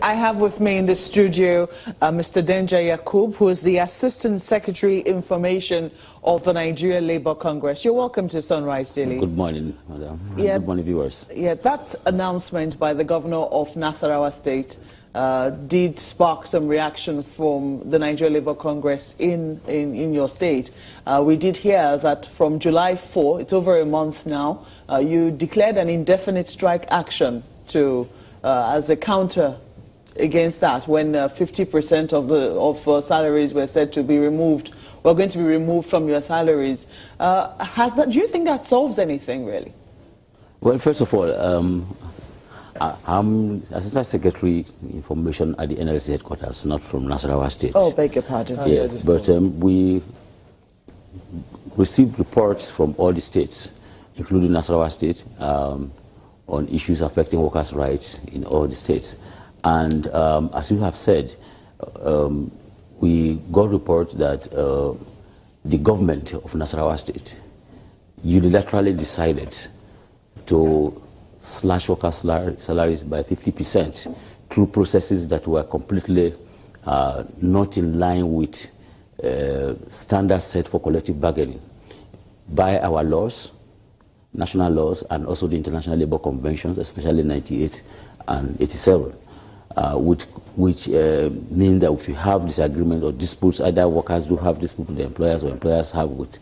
I have with me in the studio Mr. Denja Yakub, who is the Assistant Secretary Information of the Nigeria Labour Congress. You're welcome to Sunrise Daily. Good morning, madam. Yeah, good morning, viewers. Yeah, that announcement by the governor of Nasarawa State did spark some reaction from the Nigeria Labour Congress in your state. We did hear that from July 4, it's over a month now, you declared an indefinite strike action to as a counter against that, when 50% of salaries were said to be removed, were going to be removed from your salaries. Do you think that solves anything, really? Well, first of all, I'm Assistant Secretary Information at the NLC headquarters, not from Nasarawa State. Oh, beg your pardon. Yes, but we received reports from all the states, including Nasarawa State, on issues affecting workers' rights in all the states. And as you have said, we got reports that the government of Nasarawa State unilaterally decided to slash workers' salaries by 50% through processes that were completely not in line with standards set for collective bargaining by our laws, national laws, and also the International Labour Conventions, especially 98 and 87, which mean that if you have disagreement or disputes, either workers do have disputes with the employers or employers have with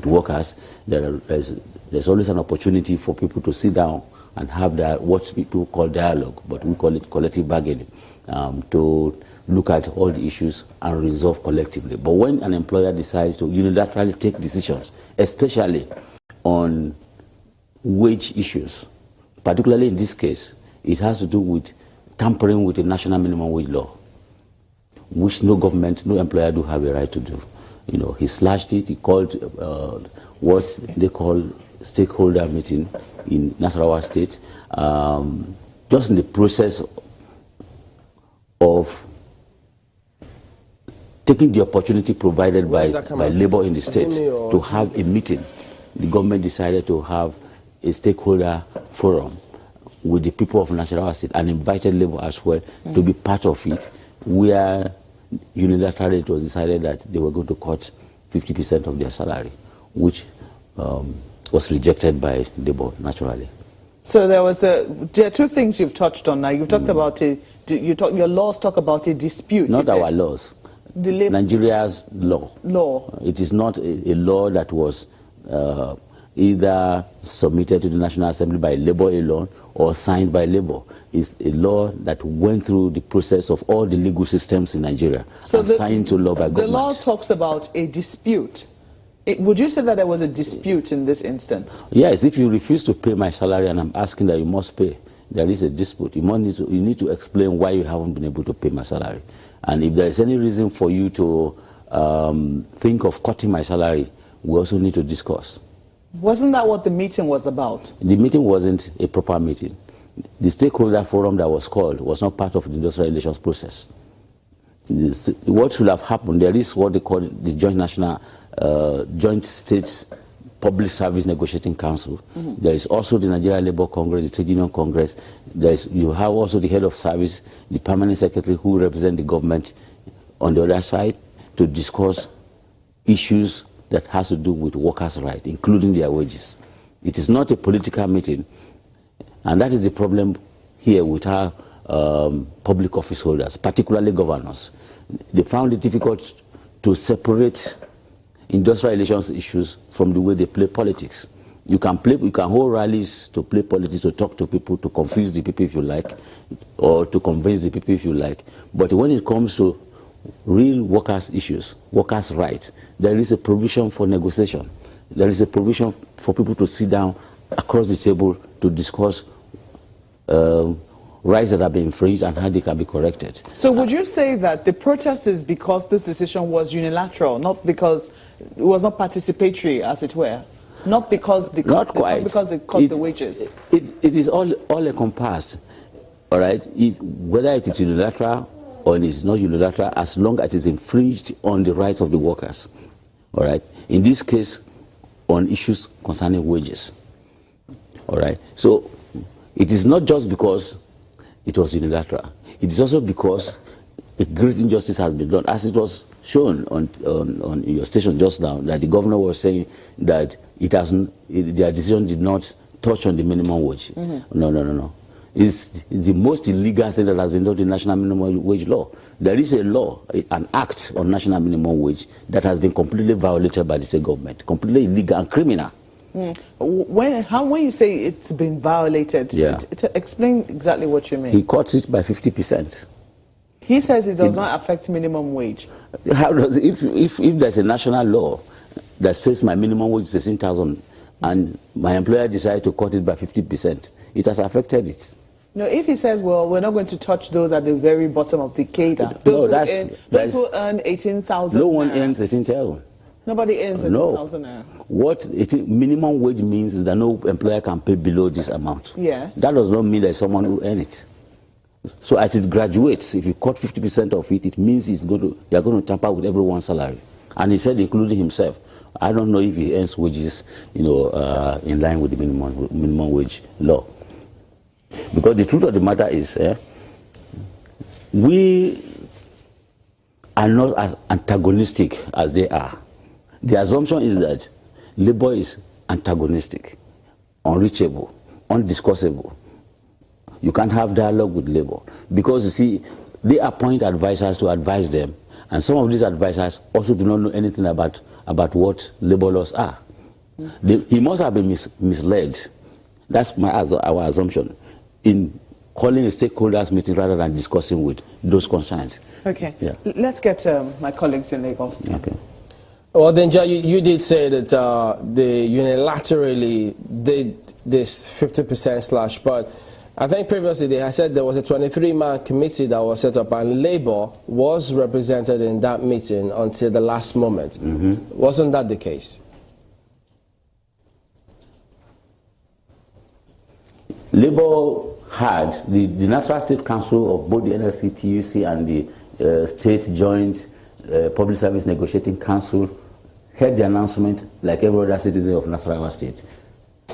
workers, there's always an opportunity for people to sit down and have that, what people call dialogue, but we call it collective bargaining, to look at all the issues and resolve collectively. But when an employer decides to unilaterally take decisions, especially on wage issues, particularly in this case, it has to do with tampering with the national minimum wage law, which no government, no employer do have a right to do. You know, he slashed it. He called what they call stakeholder meeting in Nasarawa State, just in the process of taking the opportunity provided by labor in the state to have a meeting. The government decided to have a stakeholder forum with the people of Nasarawa State and invited labor as well to be part of it, where unilaterally it was decided that they were going to cut 50% of their salary, which was rejected by labor naturally. So there are two things you've touched on now. You've talked about your laws talk about a dispute. Not our laws. Nigeria's law. It is not a law that was either submitted to the National Assembly by Labour alone or signed by Labour. It's a law that went through the process of all the legal systems in Nigeria and signed to law by government. The law talks about a dispute. Would you say that there was a dispute in this instance? Yes, if you refuse to pay my salary and I'm asking that you must pay, there is a dispute. You need to explain why you haven't been able to pay my salary. And if there is any reason for you to think of cutting my salary, we also need to discuss. Wasn't that what the meeting was about? The meeting wasn't a proper meeting. The stakeholder forum that was called was not part of the industrial relations process. What should have happened, there is what they call the Joint States Public Service Negotiating Council. There is also the Nigeria Labour Congress, the Trade Union Congress. You have also the head of service, the permanent secretary who represent the government on the other side to discuss issues that has to do with workers' rights, including their wages. It is not a political meeting, and that is the problem here with our public office holders, particularly governors. They found it difficult to separate industrial relations issues from the way they play politics. You can hold rallies to play politics, to talk to people, to confuse the people if you like, or to convince the people if you like. But when it comes to real workers' issues, workers' rights, there is a provision for negotiation. There is a provision for people to sit down across the table to discuss rights that have been infringed and how they can be corrected. So would you say that the protest is because this decision was unilateral, not because it was not participatory, as it were? Not because they cut the wages? It is all encompassed, all right? Whether it is unilateral or it is not unilateral, as long as it is infringed on the rights of the workers, all right? In this case, on issues concerning wages, all right? So it is not just because it was unilateral. It is also because a great injustice has been done, as it was shown on your station just now, that the governor was saying that their decision did not touch on the minimum wage. No. It's the most illegal thing that has been done to the national minimum wage law. There is a law, an act on national minimum wage that has been completely violated by the state government, completely illegal and criminal. When you say it's been violated, explain exactly what you mean. He cut it by 50%. He says it does not affect minimum wage. How does if there's a national law that says my minimum wage is 16,000 and my employer decides to cut it by 50%, it has affected it. No, if he says, well, we're not going to touch those at the very bottom of the cadre, those who earn 18,000. No one earns 18,000. Nobody earns 18,000 now. What minimum wage means is that no employer can pay below this amount. Yes. That does not mean there's someone who earns it. So as it graduates, if you cut 50% of it, it means you're going to tamper with everyone's salary. And he said, including himself. I don't know if he earns wages, in line with the minimum wage law. Because the truth of the matter is, we are not as antagonistic as they are. The assumption is that labor is antagonistic, unreachable, undiscussable. You can't have dialogue with labor. Because, you see, they appoint advisors to advise them. And some of these advisors also do not know anything about what labor laws are. He must have been misled. That's our assumption, in calling a stakeholders meeting rather than discussing with those concerned. Okay. Yeah. Let's get my colleagues in Lagos. Okay. Well, then, you did say that they unilaterally did this 50% slash, but I think previously they had said there was a 23-man committee that was set up and Labour was represented in that meeting until the last moment. Wasn't that the case? Labour had the National State Council of both the NLC, TUC and the State Joint Public Service Negotiating Council heard the announcement like every other citizen of Nasarawa State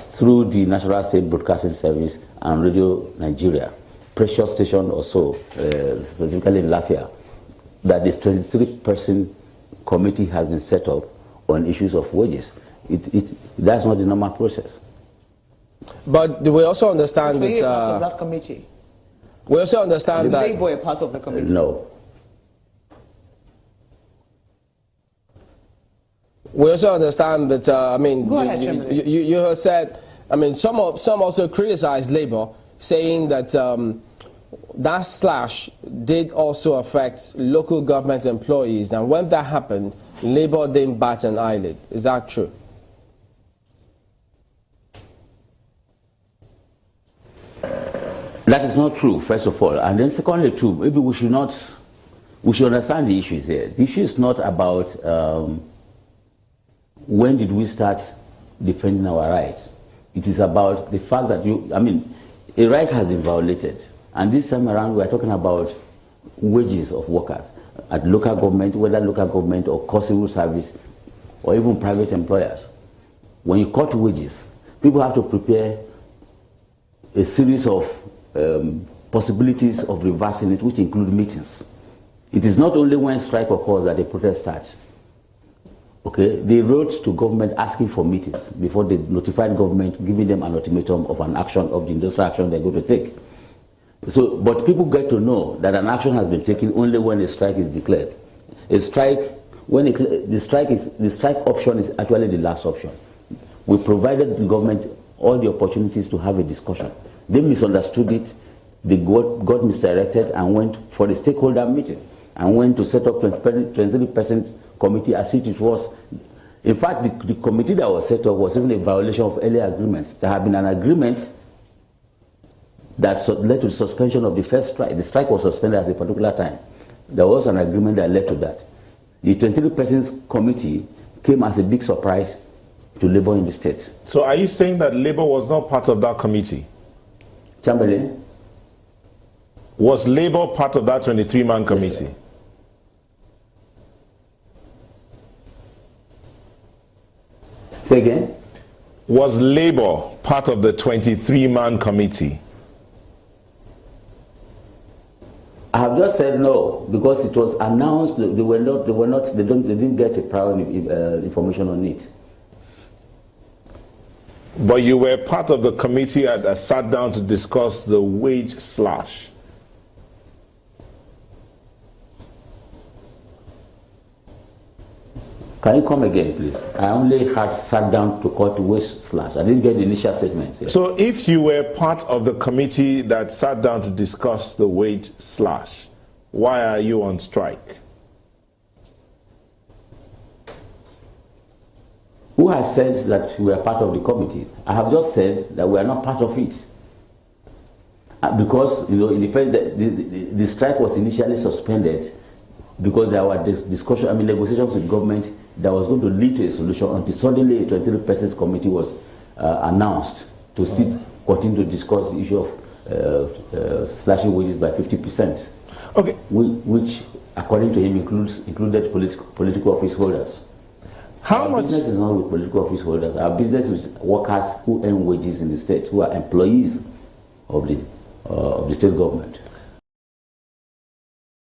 through the National State Broadcasting Service and Radio Nigeria, precious station also, specifically in Lafia, that the 23-person committee has been set up on issues of wages. That's not the normal process. But we also understand that part of that committee. We also understand that Labour a part of the committee. No. We also understand that Go ahead, you have said. Some also criticized Labour, saying that that slash did also affect local government employees. And when that happened, Labour didn't bat an eyelid. Is that true? That is not true, first of all. And then secondly, too, maybe we should understand the issues here. The issue is not about when did we start defending our rights. It is about the fact that a right has been violated. And this time around, we are talking about wages of workers at local government, whether local government or core civil service, or even private employers. When you cut wages, people have to prepare a series of possibilities of reversing it, which include meetings. It is not only when strike occurs that a protest starts. Okay, they wrote to government asking for meetings before they notified government, giving them an ultimatum of an action, of the industrial action they're going to take. So, but people get to know that an action has been taken only when a strike is declared. A strike, the strike option is actually the last option. We provided the government all the opportunities to have a discussion. They misunderstood it. They got misdirected and went for the stakeholder meeting and went to set up 23% committee as it was. In fact, the committee that was set up was even a violation of earlier agreements. There had been an agreement that led to the suspension of the first strike. The strike was suspended at a particular time. There was an agreement that led to that. The 23% committee came as a big surprise to Labour in the state. So are you saying that Labour was not part of that committee? Chamberlain? Was Labour part of that 23-man committee? Yes, say again? Was Labour part of the 23-man committee? I have just said no because it was announced. They didn't get a prior information on it. But you were part of the committee that sat down to discuss the wage slash. Can you come again, please? I only had sat down to cut wage slash. I didn't get the initial statement. Yes. So if you were part of the committee that sat down to discuss the wage slash, why are you on strike? Who has said that we are part of the committee? I have just said that we are not part of it. Because, you know, in the first, the strike was initially suspended because there were negotiations with government that was going to lead to a solution until suddenly a 23 persons committee was announced to still continue to discuss the issue of slashing wages by 50%. Okay. Which, according to him, included political office holders. How much? Our business is not with political office holders. Our business is workers who earn wages in the state, who are employees of the state government.